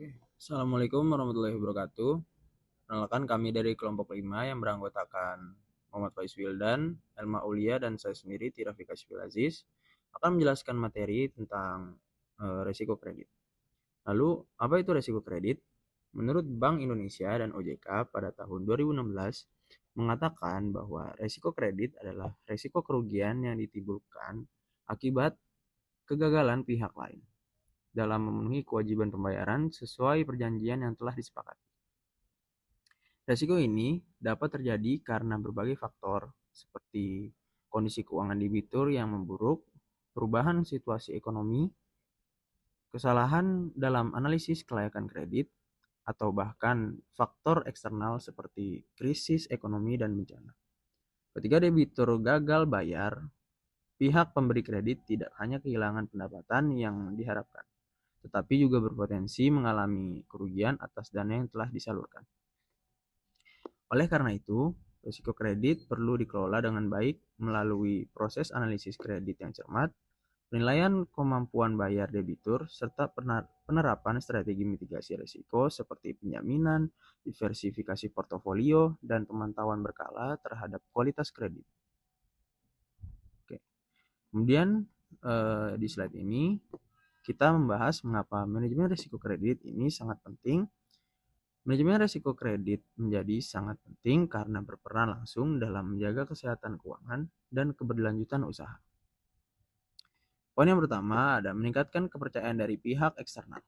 Assalamualaikum warahmatullahi wabarakatuh. Perkenalkan kami dari kelompok 5 yang beranggotakan Muhammad Faiz Wildan, Elma Aulia, dan saya sendiri Tirafika Syifil Aziz akan menjelaskan materi tentang resiko kredit. Lalu, apa itu resiko kredit? Menurut Bank Indonesia dan OJK pada tahun 2016 mengatakan bahwa resiko kredit adalah resiko kerugian yang ditimbulkan akibat kegagalan pihak lain dalam memenuhi kewajiban pembayaran sesuai perjanjian yang telah disepakati. Resiko ini dapat terjadi karena berbagai faktor seperti kondisi keuangan debitur yang memburuk, perubahan situasi ekonomi, kesalahan dalam analisis kelayakan kredit, atau bahkan faktor eksternal seperti krisis ekonomi dan bencana. Ketika debitur gagal bayar, pihak pemberi kredit tidak hanya kehilangan pendapatan yang diharapkan, tetapi juga berpotensi mengalami kerugian atas dana yang telah disalurkan. Oleh karena itu, risiko kredit perlu dikelola dengan baik melalui proses analisis kredit yang cermat, penilaian kemampuan bayar debitur, serta penerapan strategi mitigasi risiko seperti penjaminan, diversifikasi portofolio, dan pemantauan berkala terhadap kualitas kredit. Oke. Kemudian di slide ini kita membahas mengapa manajemen risiko kredit ini sangat penting. Manajemen risiko kredit menjadi sangat penting karena berperan langsung dalam menjaga kesehatan keuangan dan keberlanjutan usaha. Poin yang pertama ada meningkatkan kepercayaan dari pihak eksternal.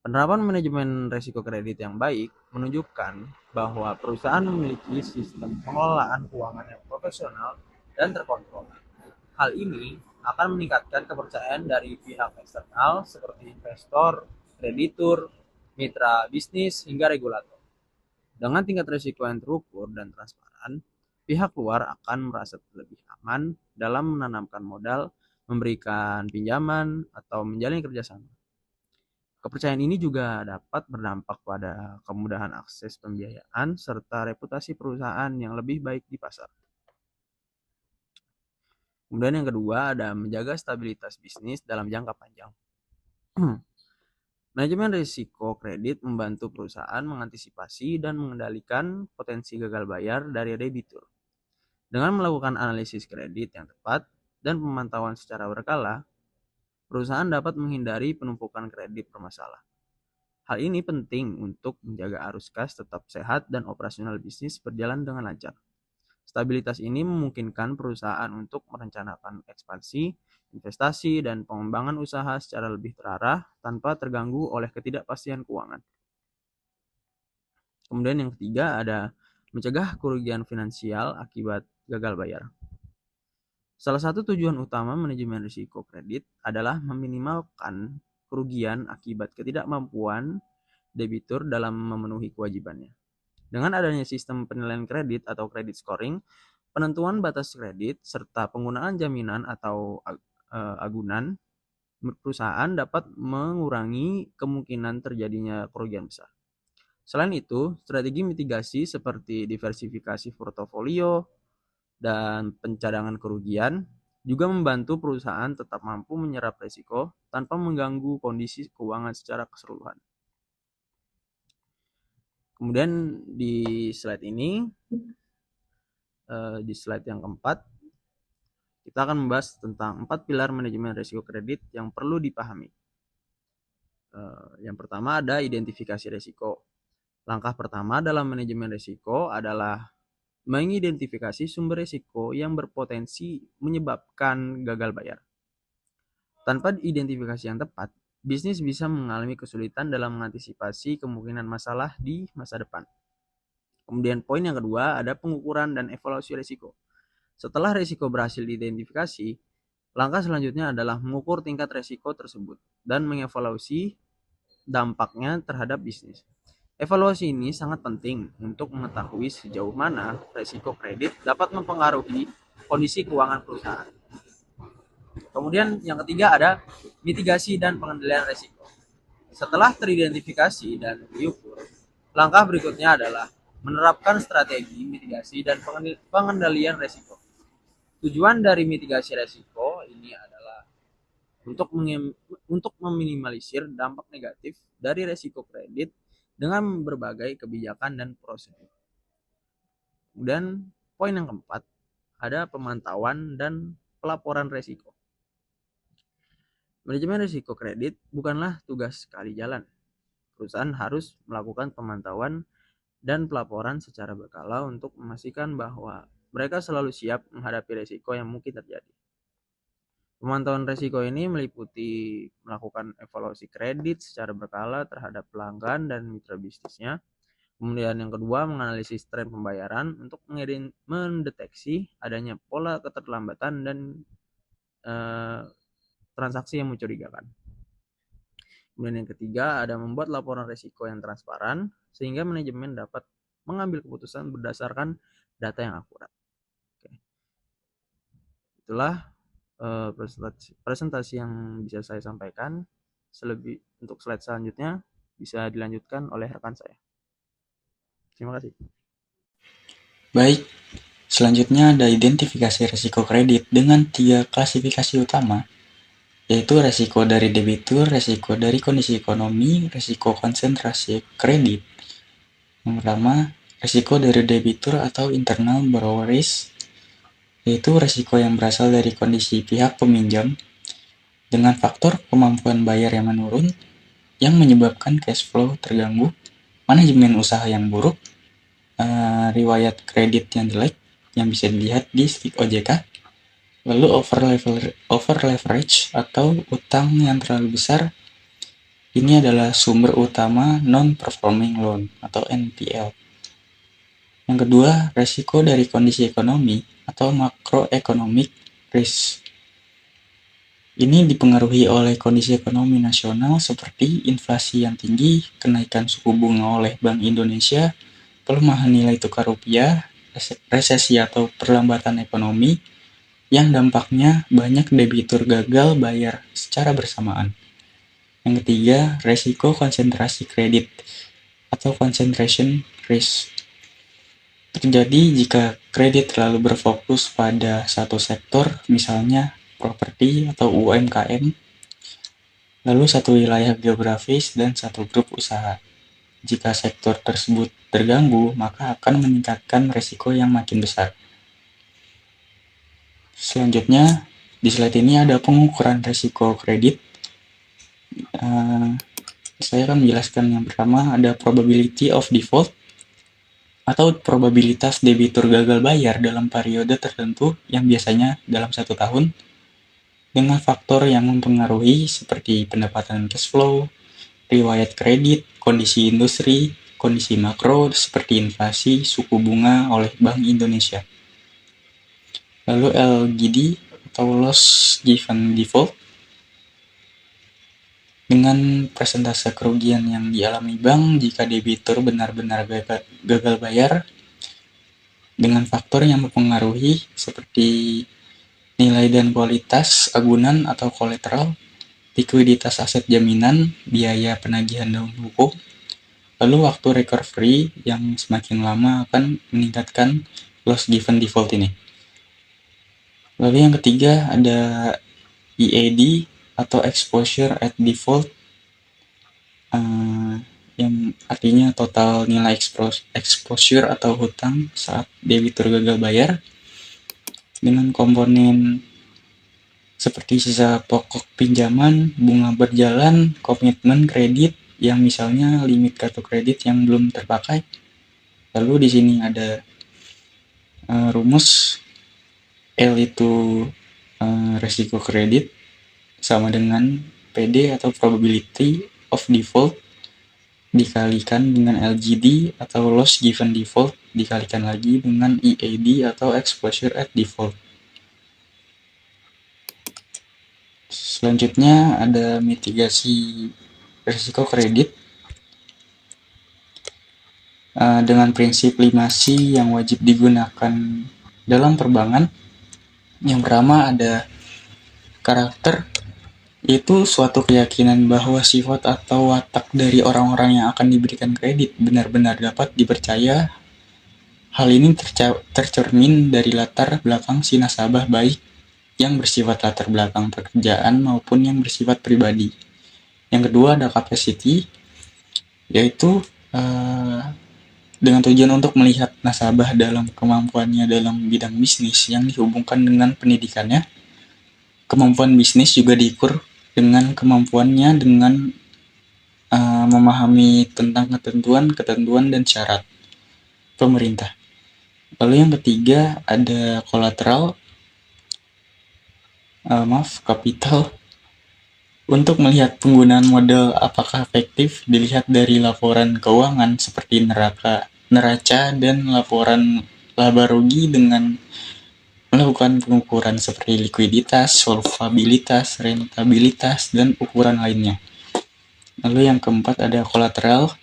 Penerapan manajemen risiko kredit yang baik menunjukkan bahwa perusahaan memiliki sistem pengelolaan keuangan yang profesional dan terkontrol. Hal ini akan meningkatkan kepercayaan dari pihak eksternal seperti investor, kreditur, mitra bisnis, hingga regulator. Dengan tingkat risiko yang terukur dan transparan, pihak luar akan merasa lebih aman dalam menanamkan modal, memberikan pinjaman, atau menjalin kerjasama. Kepercayaan ini juga dapat berdampak pada kemudahan akses pembiayaan serta reputasi perusahaan yang lebih baik di pasar. Kemudian yang kedua ada menjaga stabilitas bisnis dalam jangka panjang. Manajemen risiko kredit membantu perusahaan mengantisipasi dan mengendalikan potensi gagal bayar dari debitur. Dengan melakukan analisis kredit yang tepat dan pemantauan secara berkala, perusahaan dapat menghindari penumpukan kredit bermasalah. Hal ini penting untuk menjaga arus kas tetap sehat dan operasional bisnis berjalan dengan lancar. Stabilitas ini memungkinkan perusahaan untuk merencanakan ekspansi, investasi, dan pengembangan usaha secara lebih terarah tanpa terganggu oleh ketidakpastian keuangan. Kemudian yang ketiga ada mencegah kerugian finansial akibat gagal bayar. Salah satu tujuan utama manajemen risiko kredit adalah meminimalkan kerugian akibat ketidakmampuan debitur dalam memenuhi kewajibannya. Dengan adanya sistem penilaian kredit atau credit scoring, penentuan batas kredit, serta penggunaan jaminan atau agunan, perusahaan dapat mengurangi kemungkinan terjadinya kerugian besar. Selain itu, strategi mitigasi seperti diversifikasi portofolio dan pencadangan kerugian juga membantu perusahaan tetap mampu menyerap risiko tanpa mengganggu kondisi keuangan secara keseluruhan. Kemudian di slide ini, di slide yang keempat, kita akan membahas tentang 4 pilar manajemen risiko kredit yang perlu dipahami. Yang pertama ada identifikasi risiko. Langkah pertama dalam manajemen risiko adalah mengidentifikasi sumber risiko yang berpotensi menyebabkan gagal bayar. Tanpa identifikasi yang tepat, bisnis bisa mengalami kesulitan dalam mengantisipasi kemungkinan masalah di masa depan. Kemudian poin yang kedua ada pengukuran dan evaluasi risiko. Setelah risiko berhasil diidentifikasi, langkah selanjutnya adalah mengukur tingkat risiko tersebut dan mengevaluasi dampaknya terhadap bisnis. Evaluasi ini sangat penting untuk mengetahui sejauh mana risiko kredit dapat mempengaruhi kondisi keuangan perusahaan. Kemudian yang ketiga ada mitigasi dan pengendalian risiko. Setelah teridentifikasi dan diukur, langkah berikutnya adalah menerapkan strategi mitigasi dan pengendalian risiko. Tujuan dari mitigasi risiko ini adalah untuk meminimalisir dampak negatif dari resiko kredit dengan berbagai kebijakan dan prosedur. Kemudian poin yang keempat, ada pemantauan dan pelaporan resiko. Manajemen risiko kredit bukanlah tugas sekali jalan. Perusahaan harus melakukan pemantauan dan pelaporan secara berkala untuk memastikan bahwa mereka selalu siap menghadapi risiko yang mungkin terjadi. Pemantauan risiko ini meliputi melakukan evaluasi kredit secara berkala terhadap pelanggan dan mitra bisnisnya. Kemudian yang kedua, menganalisis tren pembayaran untuk mendeteksi adanya pola keterlambatan dan transaksi yang mencurigakan. Kemudian yang ketiga, ada membuat laporan risiko yang transparan sehingga manajemen dapat mengambil keputusan berdasarkan data yang akurat. Oke. Itulah presentasi yang bisa saya sampaikan. Untuk slide selanjutnya bisa dilanjutkan oleh rekan saya. Terima kasih. Baik, selanjutnya ada identifikasi risiko kredit dengan 3 klasifikasi utama, yaitu risiko dari debitur, risiko dari kondisi ekonomi, risiko konsentrasi kredit. Yang pertama, risiko dari debitur atau internal borrower risk, yaitu risiko yang berasal dari kondisi pihak peminjam dengan faktor kemampuan bayar yang menurun yang menyebabkan cash flow terganggu, manajemen usaha yang buruk, riwayat kredit yang jelek yang bisa dilihat di slide OJK, lalu over leverage atau utang yang terlalu besar. Ini adalah sumber utama non-performing loan atau NPL. Yang kedua, resiko dari kondisi ekonomi atau macroeconomic risk. Ini dipengaruhi oleh kondisi ekonomi nasional seperti inflasi yang tinggi, kenaikan suku bunga oleh Bank Indonesia, pelemahan nilai tukar rupiah, resesi atau perlambatan ekonomi, yang dampaknya banyak debitur gagal bayar secara bersamaan. Yang ketiga, resiko konsentrasi kredit atau concentration risk. Terjadi jika kredit terlalu berfokus pada satu sektor, misalnya properti atau UMKM, lalu satu wilayah geografis dan satu grup usaha. Jika sektor tersebut terganggu, maka akan meningkatkan risiko yang makin besar. Selanjutnya, di slide ini ada pengukuran risiko kredit. Saya akan menjelaskan yang pertama, ada probability of default atau probabilitas debitur gagal bayar dalam periode tertentu yang biasanya dalam 1 tahun dengan faktor yang mempengaruhi seperti pendapatan cash flow, riwayat kredit, kondisi industri, kondisi makro seperti inflasi, suku bunga oleh Bank Indonesia. Lalu LGD atau loss given default dengan persentase kerugian yang dialami bank jika debitur benar-benar gagal bayar dengan faktor yang mempengaruhi seperti nilai dan kualitas agunan atau kolateral, likuiditas aset jaminan, biaya penagihan daun hukum, lalu waktu recovery yang semakin lama akan meningkatkan loss given default ini. Lalu yang ketiga ada EAD atau exposure at default, yang artinya total nilai exposure atau hutang saat debitur gagal bayar dengan komponen seperti sisa pokok pinjaman, bunga berjalan, komitmen kredit yang misalnya limit kartu kredit yang belum terpakai. Lalu di sini ada rumus L itu resiko kredit sama dengan PD atau probability of default dikalikan dengan LGD atau loss given default dikalikan lagi dengan EAD atau exposure at default. Selanjutnya ada mitigasi risiko kredit dengan prinsip 5C yang wajib digunakan dalam perbankan. Yang pertama ada karakter, yaitu suatu keyakinan bahwa sifat atau watak dari orang-orang yang akan diberikan kredit benar-benar dapat dipercaya. Hal ini tercermin dari latar belakang si nasabah baik yang bersifat latar belakang pekerjaan maupun yang bersifat pribadi. Yang kedua ada capacity, yaitu dengan tujuan untuk melihat nasabah dalam kemampuannya dalam bidang bisnis yang dihubungkan dengan pendidikannya. Kemampuan bisnis juga diukur dengan kemampuannya dengan memahami tentang ketentuan dan syarat pemerintah. Lalu yang ketiga ada collateral, capital. Untuk melihat penggunaan modal apakah efektif dilihat dari laporan keuangan seperti neraca dan laporan laba rugi dengan melakukan pengukuran seperti likuiditas, solvabilitas, rentabilitas, dan ukuran lainnya. Lalu yang keempat ada kolateral.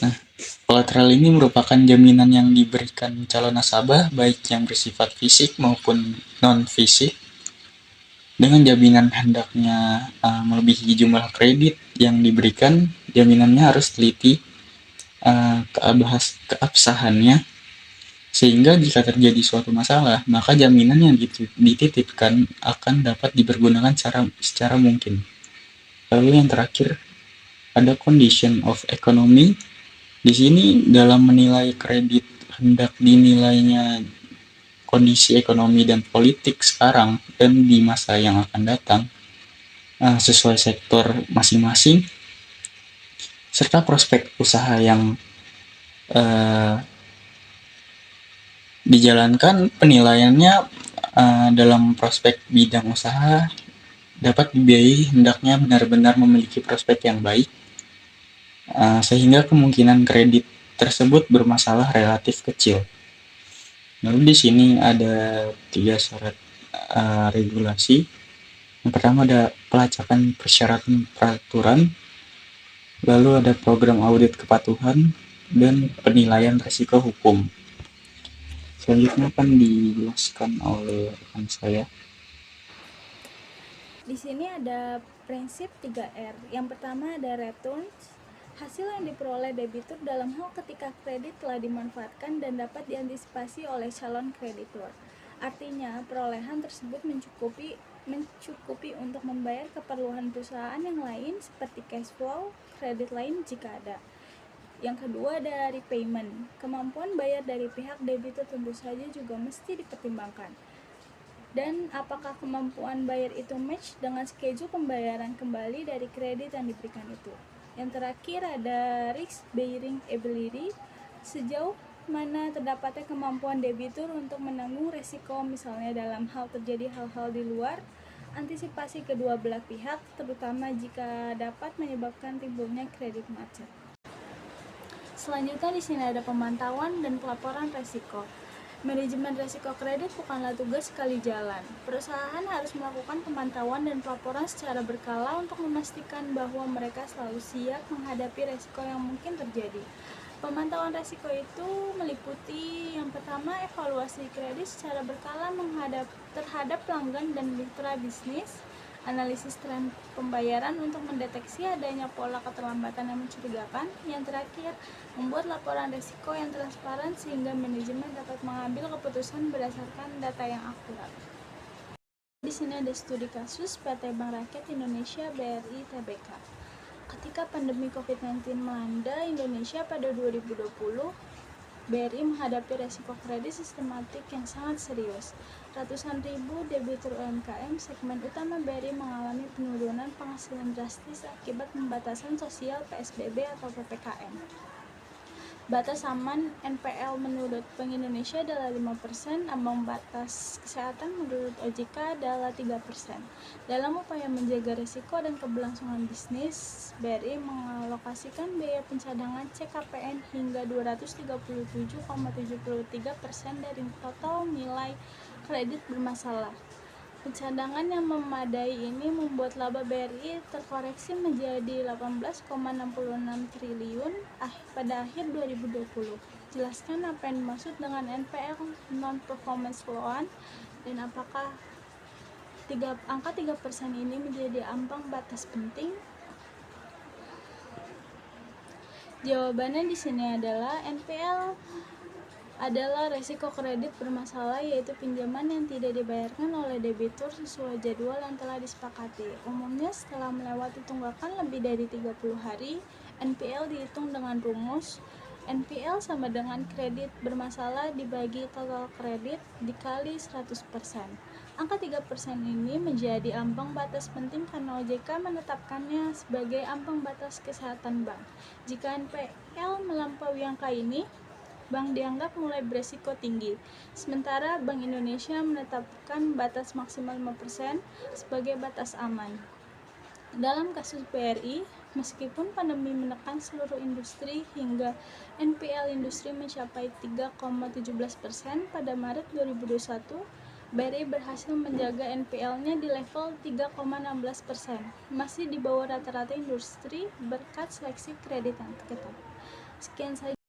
Nah, kolateral ini merupakan jaminan yang diberikan calon nasabah baik yang bersifat fisik maupun non-fisik. Dengan jaminan hendaknya melebihi jumlah kredit yang diberikan, jaminannya harus teliti keabsahannya, sehingga jika terjadi suatu masalah, maka jaminan yang dititipkan akan dapat dipergunakan secara mungkin. Lalu yang terakhir, ada condition of economy. Di sini dalam menilai kredit hendak dinilainya kondisi ekonomi dan politik sekarang dan di masa yang akan datang sesuai sektor masing-masing, serta prospek usaha yang dijalankan. Penilaiannya dalam prospek bidang usaha dapat dibiayai hendaknya benar-benar memiliki prospek yang baik, sehingga kemungkinan kredit tersebut bermasalah relatif kecil. Lalu di sini ada 3 syarat regulasi. Yang pertama ada pelacakan persyaratan peraturan, lalu ada program audit kepatuhan, dan penilaian risiko hukum. Selanjutnya akan dijelaskan oleh rekan saya. Di sini ada prinsip 3R. Yang pertama ada returns, hasil yang diperoleh debitur dalam hal ketika kredit telah dimanfaatkan dan dapat diantisipasi oleh calon kreditur. Artinya, perolehan tersebut mencukupi untuk membayar keperluan perusahaan yang lain seperti cash flow, kredit lain jika ada. Yang kedua ada repayment. Kemampuan bayar dari pihak debitur tentu saja juga mesti dipertimbangkan. Dan apakah kemampuan bayar itu match dengan schedule pembayaran kembali dari kredit yang diberikan itu. Yang terakhir ada risk bearing ability, sejauh mana terdapatnya kemampuan debitur untuk menanggung resiko misalnya dalam hal terjadi hal-hal di luar antisipasi kedua belah pihak, terutama jika dapat menyebabkan timbulnya kredit macet. Selanjutnya di sini ada pemantauan dan pelaporan resiko. Manajemen risiko kredit bukanlah tugas sekali jalan. Perusahaan harus melakukan pemantauan dan pelaporan secara berkala untuk memastikan bahwa mereka selalu siap menghadapi risiko yang mungkin terjadi. Pemantauan risiko itu meliputi yang pertama evaluasi kredit secara berkala terhadap pelanggan dan mitra bisnis, analisis tren pembayaran untuk mendeteksi adanya pola keterlambatan yang mencurigakan. Yang terakhir, membuat laporan risiko yang transparan sehingga manajemen dapat mengambil keputusan berdasarkan data yang akurat. Di sini ada studi kasus PT Bank Rakyat Indonesia BRI Tbk. Ketika pandemi COVID-19 melanda Indonesia pada 2020, BRI menghadapi resiko kredit sistematik yang sangat serius. Ratusan ribu debitur UMKM segmen utama BRI mengalami penurunan penghasilan drastis akibat pembatasan sosial PSBB atau PPKM. Batas aman NPL menurut Bank Indonesia adalah 5%, ambang batas kesehatan menurut OJK adalah 3%. Dalam upaya menjaga risiko dan keberlangsungan bisnis, BRI mengalokasikan biaya pencadangan CKPN hingga 237,73% dari total nilai kredit bermasalah. Pencadangan yang memadai ini membuat laba BRI terkoreksi menjadi 18,66 triliun pada akhir 2020. Jelaskan apa yang dimaksud dengan NPL non-performance loan dan apakah angka 3% ini menjadi ambang batas penting? Jawabannya di sini adalah NPL adalah resiko kredit bermasalah, yaitu pinjaman yang tidak dibayarkan oleh debitur sesuai jadwal yang telah disepakati. Umumnya setelah melewati tunggakan lebih dari 30 hari, NPL dihitung dengan rumus NPL sama dengan kredit bermasalah dibagi total kredit dikali 100%. Angka 3% ini menjadi ambang batas penting karena OJK menetapkannya sebagai ambang batas kesehatan bank. Jika NPL melampaui angka ini, bank dianggap mulai beresiko tinggi. Sementara Bank Indonesia menetapkan batas maksimal 5% sebagai batas aman. Dalam kasus BRI, meskipun pandemi menekan seluruh industri hingga NPL industri mencapai 3,17% pada Maret 2021, BRI berhasil menjaga NPL-nya di level 3,16%, masih di bawah rata-rata industri berkat seleksi kredit yang ketat. Sekian saja.